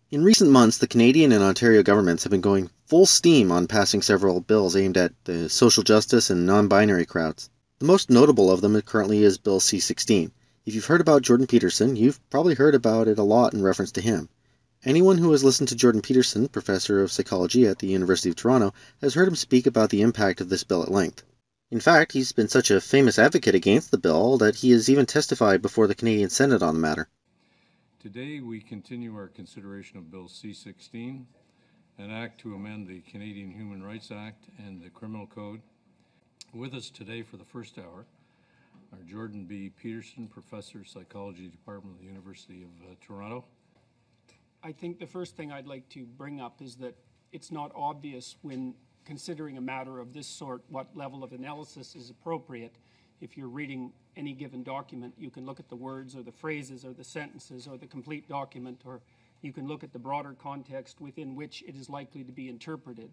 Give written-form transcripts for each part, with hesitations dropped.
In recent months, the Canadian and Ontario governments have been going full steam on passing several bills aimed at the social justice and non-binary crowds. The most notable of them currently is Bill C16. If you've heard about Jordan Peterson, you've probably heard about it a lot in reference to him. Anyone who has listened to Jordan Peterson, professor of psychology at the University of Toronto, has heard him speak about the impact of this bill at length. In fact, he's been such a famous advocate against the bill that he has even testified before the Canadian Senate on the matter. Today we continue our consideration of Bill C16, an act to amend the Canadian Human Rights Act and the Criminal Code. With us today for the first hour are Jordan B. Peterson, Professor of Psychology, Department of the University of Toronto. I think the first thing I'd like to bring up is that it's not obvious when considering a matter of this sort what level of analysis is appropriate. If you're reading any given document, you can look at the words or the phrases or the sentences or the complete document, or you can look at the broader context within which it is likely to be interpreted.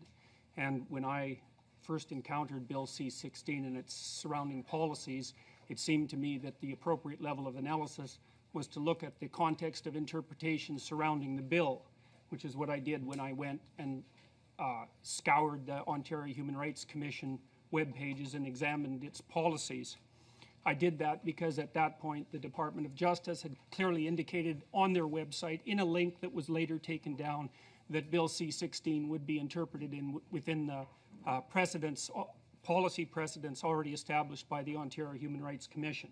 And when I first encountered Bill C16 and its surrounding policies, it seemed to me that the appropriate level of analysis was to look at the context of interpretation surrounding the bill, which is what I did when I went and scoured the Ontario Human Rights Commission web pages and examined its policies. I did that because at that point the Department of Justice had clearly indicated on their website in a link that was later taken down that Bill C16 would be interpreted within the policy precedents already established by the Ontario Human Rights Commission.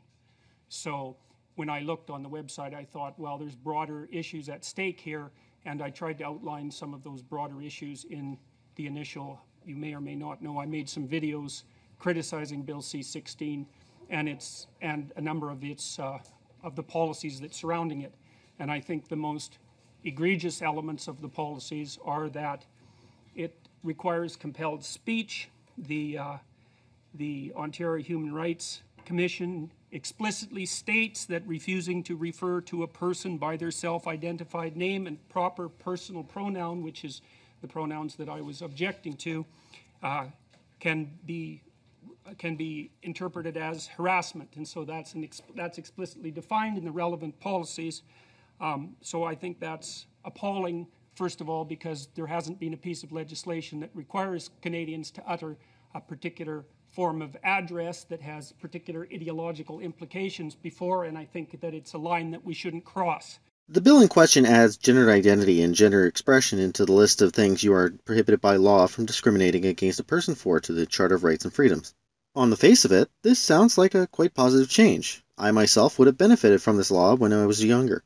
So when I looked on the website, I thought, well, there's broader issues at stake here, and I tried to outline some of those broader issues in the initial. You may or may not know, I made some videos criticizing Bill C16 and a number of the policies that surrounding it. And I think the most egregious elements of the policies are that it requires compelled speech. The Ontario Human Rights Commission explicitly states that refusing to refer to a person by their self-identified name and proper personal pronoun, which is the pronouns that I was objecting to, can be interpreted as harassment, and so that's explicitly defined in the relevant policies. So I think that's appalling, first of all, because there hasn't been a piece of legislation that requires Canadians to utter a particular form of address that has particular ideological implications before, and I think that it's a line that we shouldn't cross. The bill in question adds gender identity and gender expression into the list of things you are prohibited by law from discriminating against a person for to the Charter of Rights and Freedoms. On the face of it, this sounds like a quite positive change. I myself would have benefited from this law when I was younger.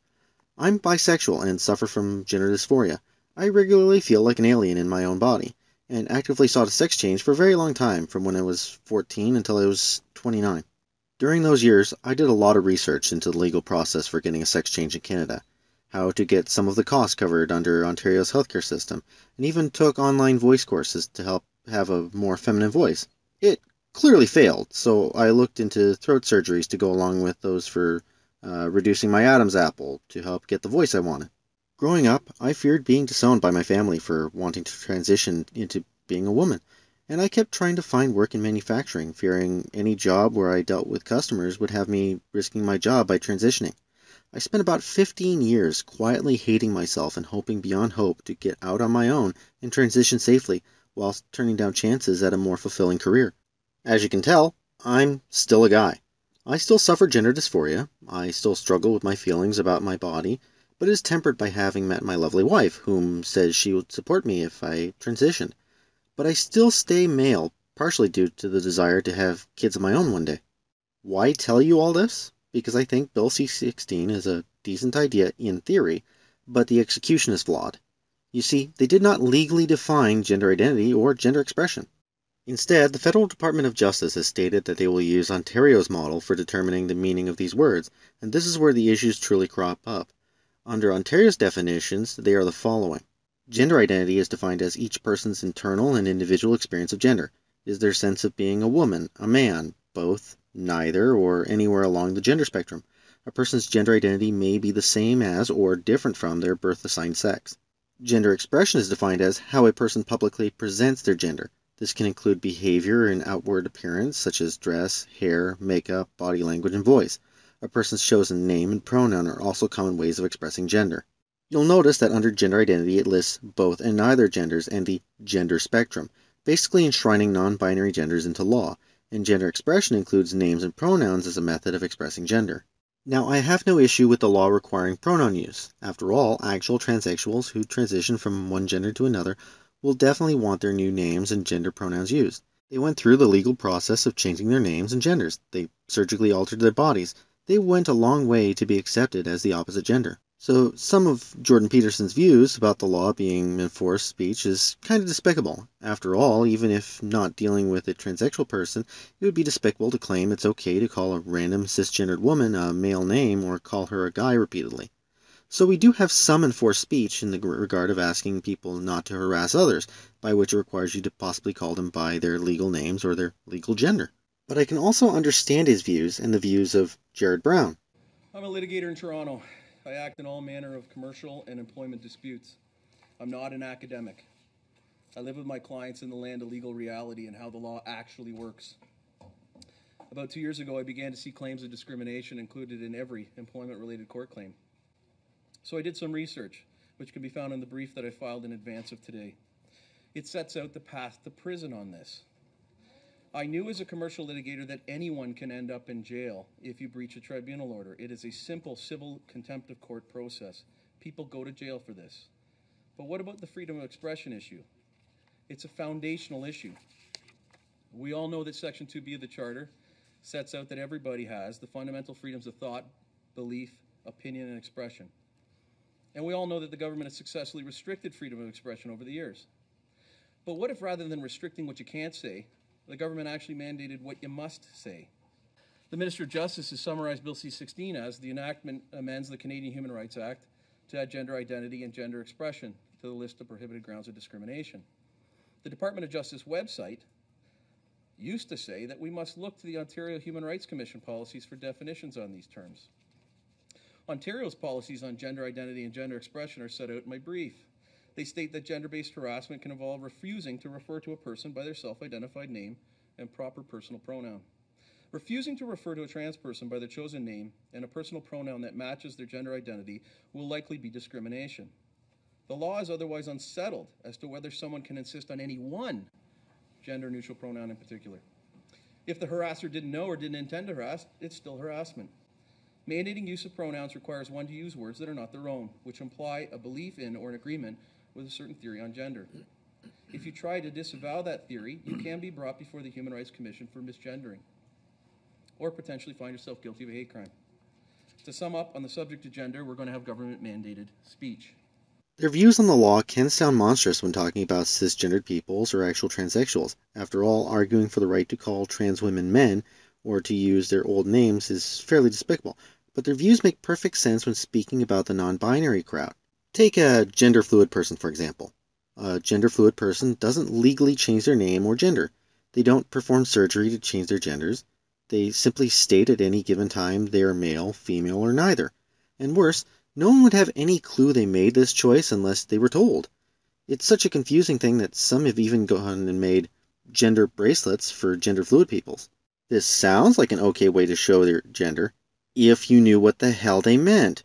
I'm bisexual and suffer from gender dysphoria. I regularly feel like an alien in my own body, and actively sought a sex change for a very long time, from when I was 14 until I was 29. During those years, I did a lot of research into the legal process for getting a sex change in Canada, how to get some of the costs covered under Ontario's healthcare system, and even took online voice courses to help have a more feminine voice. It clearly failed, so I looked into throat surgeries to go along with those for reducing my Adam's apple to help get the voice I wanted. Growing up, I feared being disowned by my family for wanting to transition into being a woman, and I kept trying to find work in manufacturing, fearing any job where I dealt with customers would have me risking my job by transitioning. I spent about 15 years quietly hating myself and hoping beyond hope to get out on my own and transition safely, whilst turning down chances at a more fulfilling career. As you can tell, I'm still a guy. I still suffer gender dysphoria, I still struggle with my feelings about my body, but it is tempered by having met my lovely wife, whom says she would support me if I transitioned. But I still stay male, partially due to the desire to have kids of my own one day. Why tell you all this? Because I think Bill C16 is a decent idea in theory, but the execution is flawed. You see, they did not legally define gender identity or gender expression. Instead, the Federal Department of Justice has stated that they will use Ontario's model for determining the meaning of these words, and this is where the issues truly crop up. Under Ontario's definitions, they are the following. Gender identity is defined as each person's internal and individual experience of gender. It is their sense of being a woman, a man, both, neither, or anywhere along the gender spectrum. A person's gender identity may be the same as or different from their birth-assigned sex. Gender expression is defined as how a person publicly presents their gender. This can include behavior and outward appearance, such as dress, hair, makeup, body language, and voice. A person's chosen name and pronoun are also common ways of expressing gender. You'll notice that under gender identity it lists both and neither genders and the gender spectrum, basically enshrining non-binary genders into law, and gender expression includes names and pronouns as a method of expressing gender. Now, I have no issue with the law requiring pronoun use. After all, actual transsexuals who transition from one gender to another will definitely want their new names and gender pronouns used. They went through the legal process of changing their names and genders. They surgically altered their bodies. They went a long way to be accepted as the opposite gender. So some of Jordan Peterson's views about the law being enforced speech is kind of despicable. After all, even if not dealing with a transsexual person, it would be despicable to claim it's okay to call a random cisgendered woman a male name or call her a guy repeatedly. So we do have some enforced speech in the regard of asking people not to harass others, by which it requires you to possibly call them by their legal names or their legal gender. But I can also understand his views and the views of Jared Brown. I'm a litigator in Toronto. I act in all manner of commercial and employment disputes. I'm not an academic. I live with my clients in the land of legal reality and how the law actually works. About 2 years ago, I began to see claims of discrimination included in every employment-related court claim. So I did some research, which can be found in the brief that I filed in advance of today. It sets out the path to prison on this. I knew as a commercial litigator that anyone can end up in jail if you breach a tribunal order. It is a simple civil contempt of court process. People go to jail for this. But what about the freedom of expression issue? It's a foundational issue. We all know that Section 2B of the Charter sets out that everybody has the fundamental freedoms of thought, belief, opinion, and expression. And we all know that the government has successfully restricted freedom of expression over the years. But what if rather than restricting what you can't say, the government actually mandated what you must say? The Minister of Justice has summarized Bill C16 as the enactment amends the Canadian Human Rights Act to add gender identity and gender expression to the list of prohibited grounds of discrimination. The Department of Justice website used to say that we must look to the Ontario Human Rights Commission policies for definitions on these terms. Ontario's policies on gender identity and gender expression are set out in my brief. They state that gender-based harassment can involve refusing to refer to a person by their self-identified name and proper personal pronoun. Refusing to refer to a trans person by their chosen name and a personal pronoun that matches their gender identity will likely be discrimination. The law is otherwise unsettled as to whether someone can insist on any one gender-neutral pronoun in particular. If the harasser didn't know or didn't intend to harass, it's still harassment. Mandating use of pronouns requires one to use words that are not their own, which imply a belief in or an agreement with a certain theory on gender. If you try to disavow that theory, you can be brought before the Human Rights Commission for misgendering, or potentially find yourself guilty of a hate crime. To sum up, on the subject of gender, we're going to have government-mandated speech. Their views on the law can sound monstrous when talking about cisgendered peoples or actual transsexuals. After all, arguing for the right to call trans women men or to use their old names is fairly despicable, but their views make perfect sense when speaking about the non-binary crowd. Take a genderfluid person, for example. A genderfluid person doesn't legally change their name or gender. They don't perform surgery to change their genders. They simply state at any given time they are male, female, or neither. And worse, no one would have any clue they made this choice unless they were told. It's such a confusing thing that some have even gone and made gender bracelets for genderfluid peoples. This sounds like an okay way to show their gender, if you knew what the hell they meant.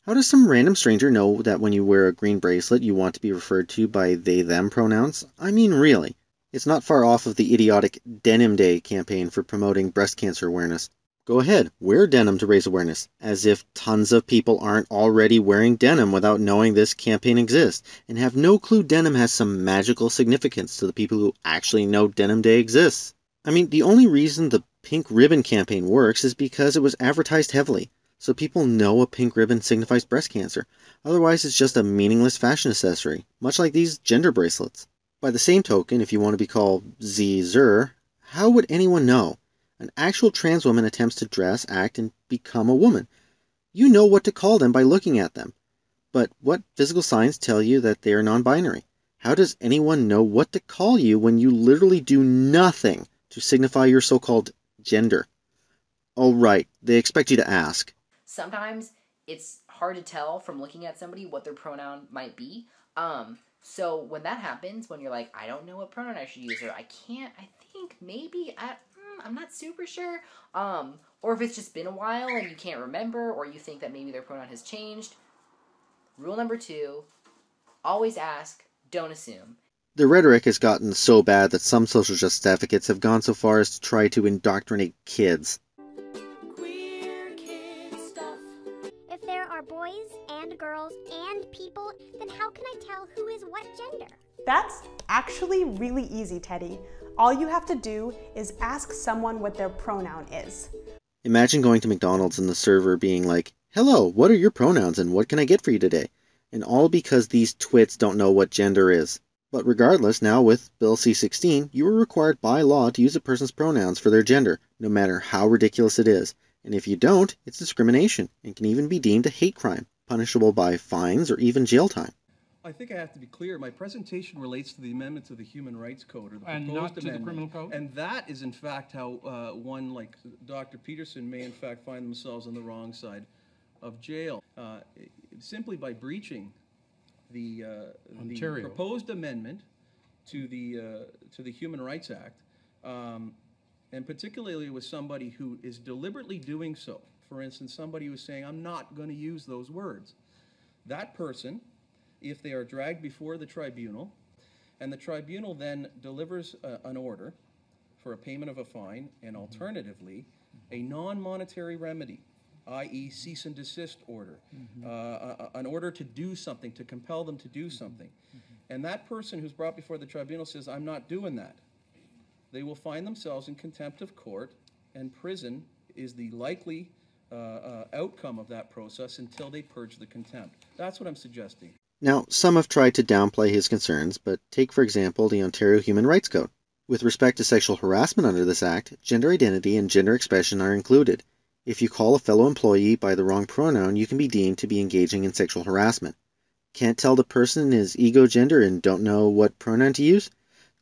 How does some random stranger know that when you wear a green bracelet you want to be referred to by they-them pronouns? I mean, really. It's not far off of the idiotic Denim Day campaign for promoting breast cancer awareness. Go ahead, wear denim to raise awareness, as if tons of people aren't already wearing denim without knowing this campaign exists, and have no clue denim has some magical significance to the people who actually know Denim Day exists. I mean, the only reason the Pink Ribbon campaign works is because it was advertised heavily, so people know a pink ribbon signifies breast cancer. Otherwise, it's just a meaningless fashion accessory, much like these gender bracelets. By the same token, if you want to be called Z-Zer, how would anyone know? An actual trans woman attempts to dress, act, and become a woman. You know what to call them by looking at them. But what physical signs tell you that they are non-binary? How does anyone know what to call you when you literally do nothing to signify your so-called gender? Oh, right, they expect you to ask. Sometimes it's hard to tell from looking at somebody what their pronoun might be. So when that happens, when you're like, I don't know what pronoun I should use, or I think maybe, I'm not super sure. Or if it's just been a while and you can't remember, or you think that maybe their pronoun has changed, Rule number 2, always ask, don't assume. The rhetoric has gotten so bad that some social justice advocates have gone so far as to try to indoctrinate kids. Queer kid stuff. If there are boys and girls and people, then how can I tell who is what gender? That's actually really easy, Teddy. All you have to do is ask someone what their pronoun is. Imagine going to McDonald's and the server being like, "Hello, what are your pronouns and what can I get for you today?" And all because these twits don't know what gender is. But regardless, now with Bill C16, you are required by law to use a person's pronouns for their gender, no matter how ridiculous it is. And if you don't, it's discrimination, and can even be deemed a hate crime, punishable by fines or even jail time. I think I have to be clear. My presentation relates to the amendment to the Human Rights Code, or the And proposed not to the amendment. criminal code? And that is, in fact, how one like Dr. Peterson may, in fact, find themselves on the wrong side of jail. Simply by breaching the proposed amendment to the Human Rights Act, and particularly with somebody who is deliberately doing so. For instance, somebody who's saying, "I'm not going to use those words." That person, if they are dragged before the tribunal, and the tribunal then delivers an order for a payment of a fine, and alternatively, a non-monetary remedy, i.e. cease and desist order, an order to do something, to compel them to do something. And that person who's brought before the tribunal says, "I'm not doing that," they will find themselves in contempt of court, and prison is the likely outcome of that process until they purge the contempt. That's what I'm suggesting. Now, some have tried to downplay his concerns, but take for example the Ontario Human Rights Code. With respect to sexual harassment under this act, gender identity and gender expression are included. If you call a fellow employee by the wrong pronoun, you can be deemed to be engaging in sexual harassment. Can't tell the person is ego gender and don't know what pronoun to use?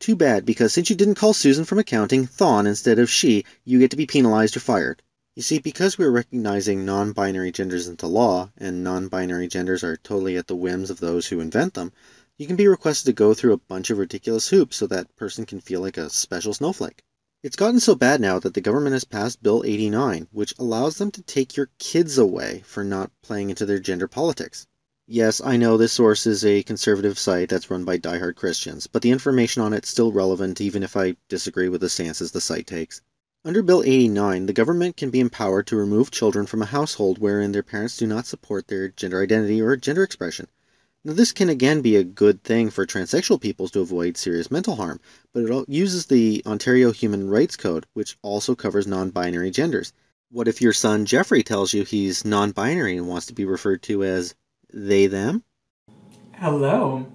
Too bad, because since you didn't call Susan from accounting Thon instead of she, you get to be penalized or fired. You see, because we're recognizing non-binary genders into law, and non-binary genders are totally at the whims of those who invent them, you can be requested to go through a bunch of ridiculous hoops so that person can feel like a special snowflake. It's gotten so bad now that the government has passed Bill 89, which allows them to take your kids away for not playing into their gender politics. Yes, I know this source is a conservative site that's run by diehard Christians, but the information on it's still relevant even if I disagree with the stances the site takes. Under Bill 89, the government can be empowered to remove children from a household wherein their parents do not support their gender identity or gender expression. Now, this can again be a good thing for transsexual peoples to avoid serious mental harm, but it uses the Ontario Human Rights Code, which also covers non-binary genders. What if your son Jeffrey tells you he's non-binary and wants to be referred to as they, them? Hello.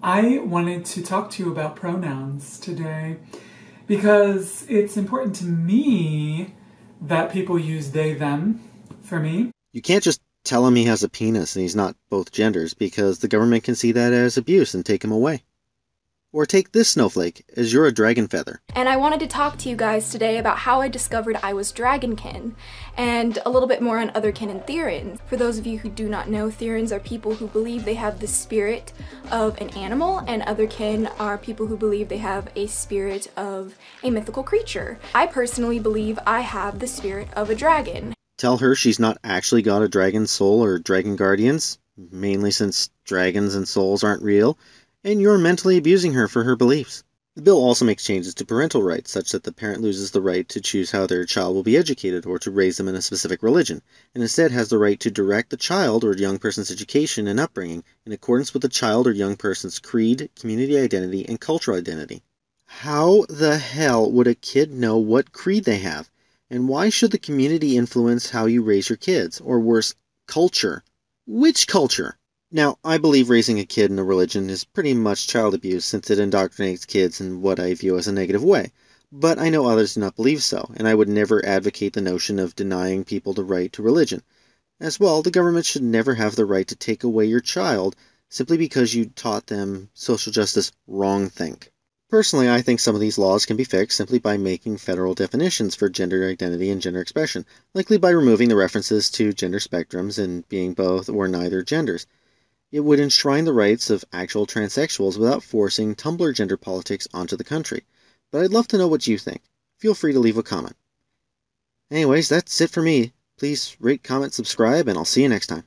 I wanted to talk to you about pronouns today because it's important to me that people use they, them for me. You can't just tell him he has a penis and he's not both genders, because the government can see that as abuse and take him away. Or take this snowflake, as you're a dragon feather. And I wanted to talk to you guys today about how I discovered I was dragonkin, and a little bit more on otherkin and therins. For those of you who do not know, therins are people who believe they have the spirit of an animal, and otherkin are people who believe they have a spirit of a mythical creature. I personally believe I have the spirit of a dragon. Tell her she's not actually got a dragon soul or dragon guardians, mainly since dragons and souls aren't real, and you're mentally abusing her for her beliefs. The bill also makes changes to parental rights, such that the parent loses the right to choose how their child will be educated or to raise them in a specific religion, and instead has the right to direct the child or young person's education and upbringing in accordance with the child or young person's creed, community identity, and cultural identity. How the hell would a kid know what creed they have? And why should the community influence how you raise your kids? Or worse, culture. Which culture? Now, I believe raising a kid in a religion is pretty much child abuse since it indoctrinates kids in what I view as a negative way. But I know others do not believe so, and I would never advocate the notion of denying people the right to religion. As well, the government should never have the right to take away your child simply because you taught them social justice wrong-think. Personally, I think some of these laws can be fixed simply by making federal definitions for gender identity and gender expression, likely by removing the references to gender spectrums and being both or neither genders. It would enshrine the rights of actual transsexuals without forcing Tumblr gender politics onto the country. But I'd love to know what you think. Feel free to leave a comment. Anyways, that's it for me. Please rate, comment, subscribe, and I'll see you next time.